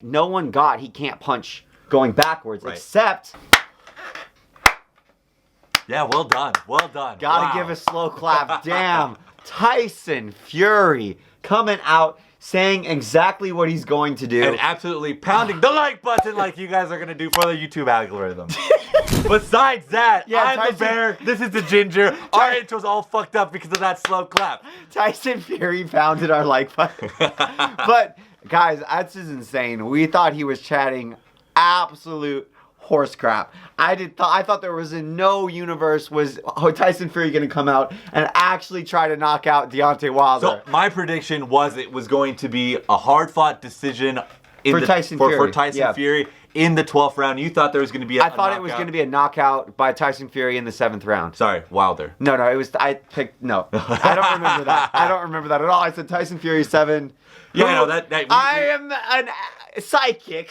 no one got he can't punch going backwards, except... Yeah, well done. Well done. Gotta give a slow clap. Damn. Tyson Fury coming out saying exactly what he's going to do. And absolutely pounding the like button like you guys are going to do for the YouTube algorithm. Besides that, I'm the bear. This is the ginger. Our intro's all fucked up because of that slow clap. Tyson Fury pounded our like button. But, guys, that's just insane. We thought he was chatting absolute horse crap. I thought there was in no universe was Tyson Fury going to come out and actually try to knock out Deontay Wilder. So my prediction was it was going to be a hard-fought decision for Tyson Fury in the 12th round. You thought there was going to be I thought it was going to be a knockout by Tyson Fury in the 7th round. Sorry, Wilder. No, it was, I picked, no. I don't remember that. I don't remember that at all. I said Tyson Fury 7. Yeah, no, I am a psychic.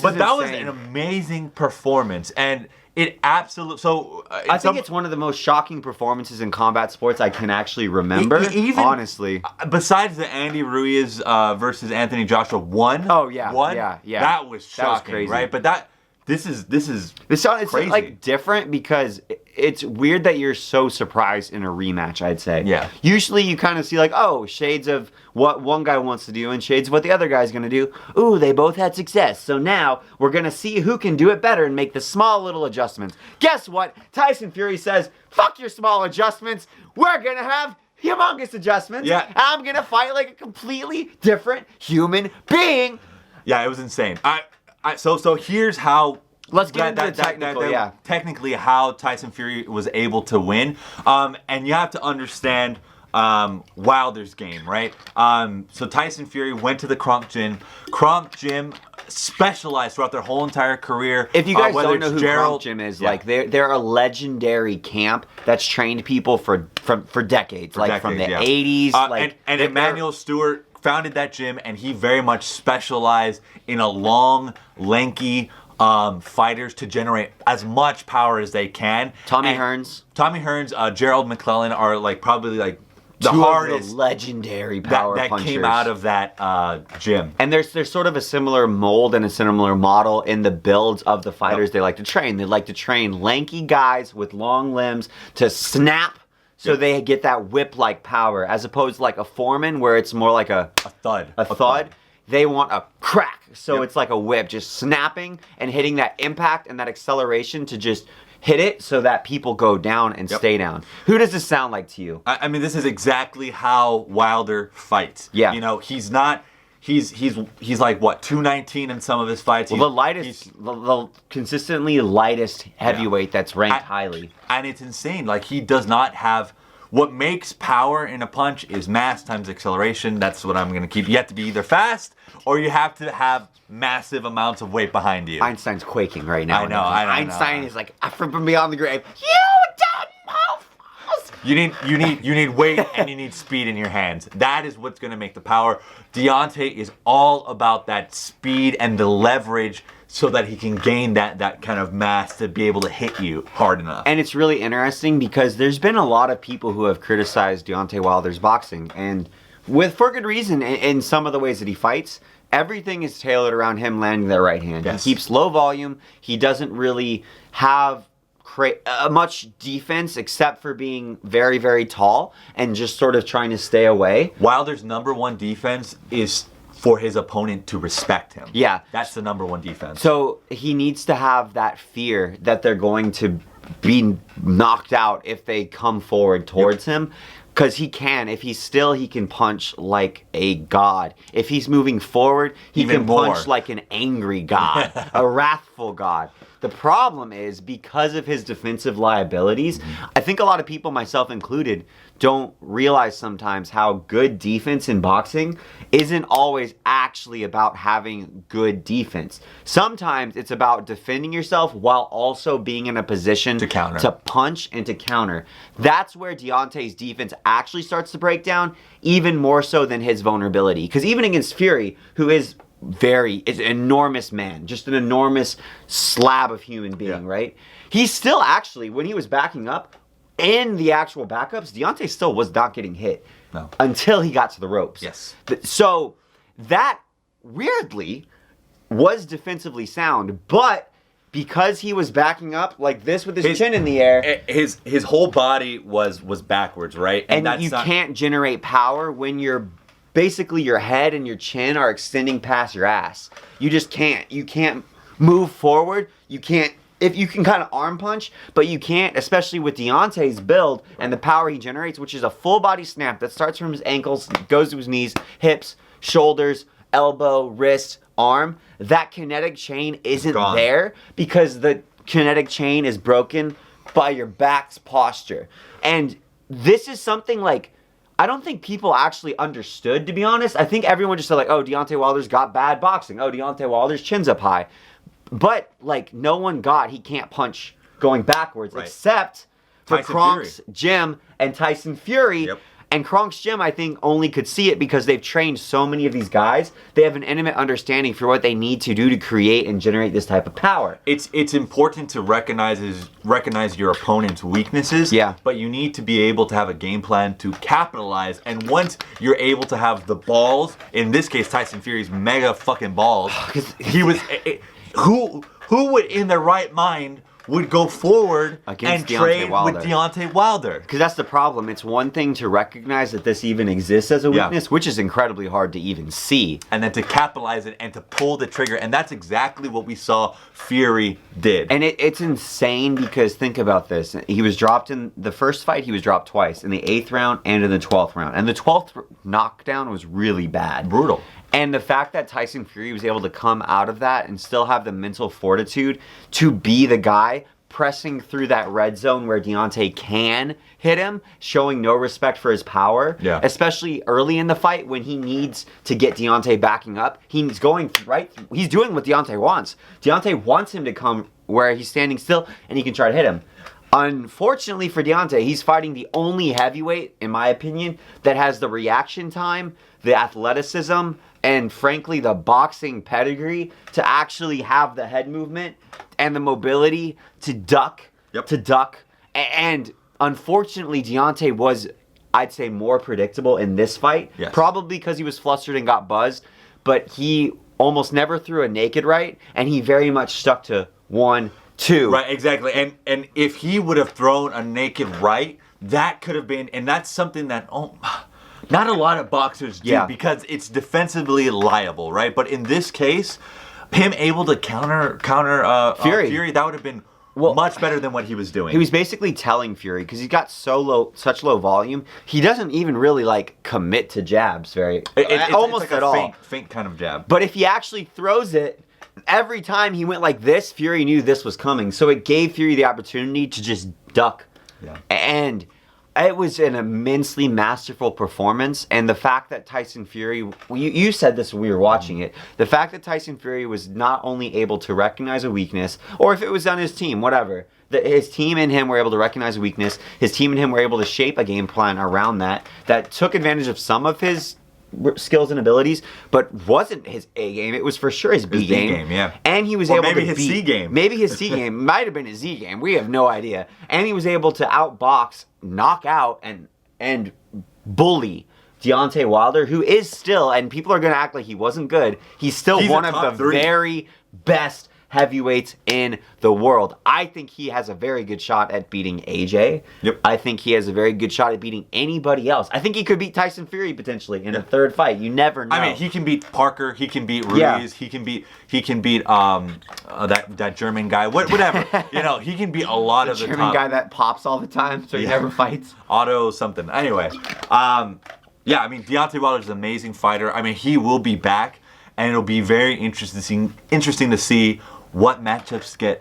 But that was an amazing performance, and it absolutely. So I think it's one of the most shocking performances in combat sports I can actually remember. Even honestly, besides the Andy Ruiz versus Anthony Joshua one. Oh yeah, yeah. That was shocking, that was crazy. Right? But this is it's crazy. Like different because it's weird that you're so surprised in a rematch. I'd say. Yeah. Usually you kind of see like, oh, shades of what one guy wants to do and shades of what the other guy's gonna do. Ooh, they both had success. So now we're gonna see who can do it better and make the small little adjustments. Guess what? Tyson Fury says, "Fuck your small adjustments. We're gonna have humongous adjustments. Yeah. I'm gonna fight like a completely different human being." Yeah, it was insane. So here's how. Let's get into the technical, technically how Tyson Fury was able to win. And you have to understand Wilder's game, right? So Tyson Fury went to the Kronk Gym. Kronk Gym specialized throughout their whole entire career. If you guys don't know who Kronk Gym is, like they're a legendary camp that's trained people for decades, from the 80s. And Emmanuel Stewart founded that gym, and he very much specialized in a long, lanky fighters to generate as much power as they can. Tommy Hearns, Gerald McClellan are probably the two hardest, of the legendary power that punchers came out of that gym. And there's sort of a similar mold and a similar model in the builds of the fighters they like to train. They like to train lanky guys with long limbs to snap. So they get that whip-like power, as opposed to like a Foreman, where it's more like a thud. A thud. They want a crack, so it's like a whip, just snapping and hitting that impact and that acceleration to just hit it so that people go down and stay down. Who does this sound like to you? I mean, this is exactly how Wilder fights. Yeah. You know, he's not. He's like what, 219 in some of his fights. Well, the lightest, the consistently lightest heavyweight that's ranked highly. And it's insane. Like, he does not have. What makes power in a punch is mass times acceleration. That's what I'm going to keep. You have to be either fast or you have to have massive amounts of weight behind you. Einstein's quaking right now. I know. Einstein is like, from beyond the grave. You need weight and you need speed in your hands. That is what's going to make the power. Deontay is all about that speed and the leverage so that he can gain that kind of mass to be able to hit you hard enough. And it's really interesting because there's been a lot of people who have criticized Deontay Wilder's boxing, and for good reason in some of the ways that he fights. Everything is tailored around him landing that right hand. Yes. He keeps low volume. He doesn't really have much defense except for being very, very tall and just sort of trying to stay away. Wilder's number one defense is for his opponent to respect him. Yeah. That's the number one defense. So he needs to have that fear that they're going to be knocked out if they come forward towards him. Because he can. If he's still, he can punch like a god. If he's moving forward, he can punch like an angry god, a wrathful god. The problem is, because of his defensive liabilities, I think a lot of people, myself included, don't realize sometimes how good defense in boxing isn't always actually about having good defense. Sometimes it's about defending yourself while also being in a position to counter, to punch and to counter. That's where Deontay's defense actually starts to break down, even more so than his vulnerability. Because even against Fury, who is an enormous man, just an enormous slab of human being, right? He still actually, when he was backing up, in the actual backups, Deontay still was not getting hit until he got to the ropes. Yes. So that, weirdly, was defensively sound, but because he was backing up like this with his chin in the air, his whole body was backwards, right? And you can't generate power when basically your head and your chin are extending past your ass. You just can't. You can't move forward. You can't. If you can kind of arm punch, but you can't, especially with Deontay's build and the power he generates, which is a full body snap that starts from his ankles, goes to his knees, hips, shoulders, elbow, wrist, arm. That kinetic chain isn't there because the kinetic chain is broken by your back's posture. And this is something like, I don't think people actually understood, to be honest. I think everyone just said like, oh, Deontay Wilder's got bad boxing. Oh, Deontay Wilder's chin's up high. But, like, no one got he can't punch going backwards except for Kronk's gym and Tyson Fury. Yep. And Kronk's gym, I think, only could see it because they've trained so many of these guys. They have an intimate understanding for what they need to do to create and generate this type of power. It's important to recognize your opponent's weaknesses. Yeah. But you need to be able to have a game plan to capitalize. And once you're able to have the balls, in this case, Tyson Fury's mega fucking balls, he was... Who would, in their right mind, would go forward against and trade with Deontay Wilder? Because that's the problem. It's one thing to recognize that this even exists as a weakness, which is incredibly hard to even see. And then to capitalize it and to pull the trigger. And that's exactly what we saw Fury did. And it's insane because think about this. He was dropped in the first fight. He was dropped twice, in the 8th round and in the 12th round. And the 12th knockdown was really bad. Brutal. And the fact that Tyson Fury was able to come out of that and still have the mental fortitude to be the guy pressing through that red zone where Deontay can hit him, showing no respect for his power, especially early in the fight when he needs to get Deontay backing up. He's going right. He's doing what Deontay wants. Deontay wants him to come where he's standing still and he can try to hit him. Unfortunately for Deontay, he's fighting the only heavyweight, in my opinion, that has the reaction time, the athleticism, and frankly the boxing pedigree to actually have the head movement and the mobility to duck, and unfortunately Deontay was, I'd say, more predictable in this fight, probably because he was flustered and got buzzed, but he almost never threw a naked right, and he very much stuck to 1, 2. Right, exactly. And if he would have thrown a naked right, that could have been, and that's something that not a lot of boxers do because it's defensively liable, right? But in this case, him able to counter Fury, that would have been much better than what he was doing. He was basically telling Fury, because he's got such low volume, he doesn't even really like commit to jabs almost like at all. Faint kind of jab. But if he actually throws it, every time he went like this, Fury knew this was coming. So it gave Fury the opportunity to just duck. Yeah. And it was an immensely masterful performance, and the fact that Tyson Fury, you said this when we were watching it, the fact that Tyson Fury was not only able to recognize a weakness, or if it was on his team, whatever, that his team and him were able to recognize a weakness, his team and him were able to shape a game plan around that took advantage of some of his skills and abilities, but wasn't his A game. It was for sure his B game. And he was able to maybe his C game. Maybe his C game might have been his Z game. We have no idea. And he was able to outbox, knock out, and bully Deontay Wilder, who is still, and people are going to act like he wasn't good, he's still one of the very best heavyweights in the world. I think he has a very good shot at beating AJ. Yep. I think he has a very good shot at beating anybody else. I think he could beat Tyson Fury potentially in a third fight. You never know. I mean, he can beat Parker. He can beat Ruiz. He can beat that German guy. Whatever. He can beat a lot of the German guy that pops all the time, so he never fights. Otto something. Anyway, Deontay Wilder's an amazing fighter. I mean, he will be back, and it'll be very interesting to see what matchups get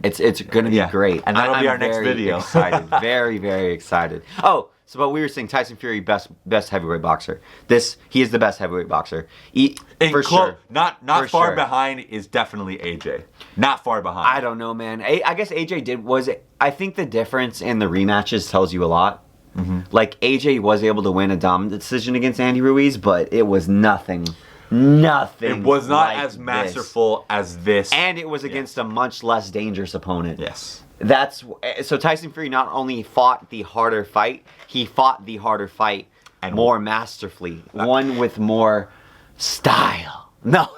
it's going to be great, and that'll be our next video. Excited, very, very excited. But we were saying Tyson Fury best heavyweight boxer. He is the best heavyweight boxer. For sure. Not far behind is definitely AJ. Not far behind. I don't know, man. I guess AJ I think the difference in the rematches tells you a lot. Mm-hmm. Like AJ was able to win a dominant decision against Andy Ruiz, but it was nothing. It was not as masterful as this. And it was against a much less dangerous opponent. Yes. So Tyson Fury not only fought the harder fight, he fought the harder fight and more masterfully. One with more style. No.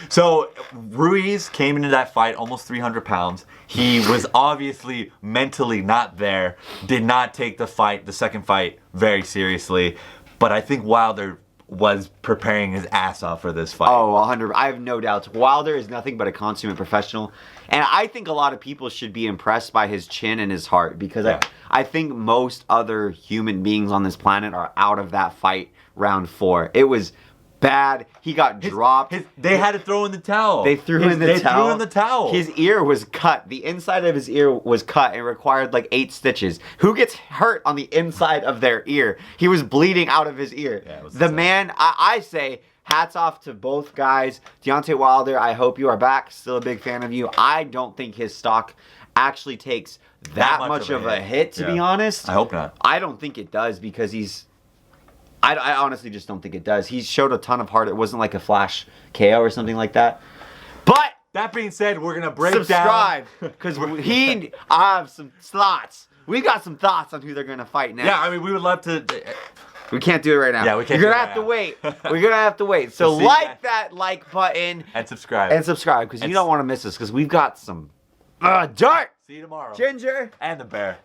So Ruiz came into that fight almost 300 pounds. He was obviously mentally not there. Did not take the second fight, very seriously. But I think Wilder was preparing his ass off for this fight. Oh, 100. I have no doubts. Wilder is nothing but a consummate professional. And I think a lot of people should be impressed by his chin and his heart because I think most other human beings on this planet are out of that fight round 4. It was bad. He got dropped. They had to throw in the towel. They threw in the towel. His ear was cut. The inside of his ear was cut and required like 8 stitches. Who gets hurt on the inside of their ear? He was bleeding out of his ear. Yeah, the man, I say, hats off to both guys. Deontay Wilder, I hope you are back. Still a big fan of you. I don't think his stock actually takes that much of a hit, to be honest. I hope not. I don't think it does because I honestly just don't think it does. He showed a ton of heart. It wasn't like a flash KO or something like that. But that being said, we're gonna break subscribe because I have some thoughts. We got some thoughts on who they're gonna fight next. Yeah, I mean, we would love to. We can't do it right now. Yeah, we can't. You're gonna have to wait. We're gonna have to wait. So like that like button and subscribe because you don't want to miss us because we've got some dirt. See you tomorrow. Ginger and the bear.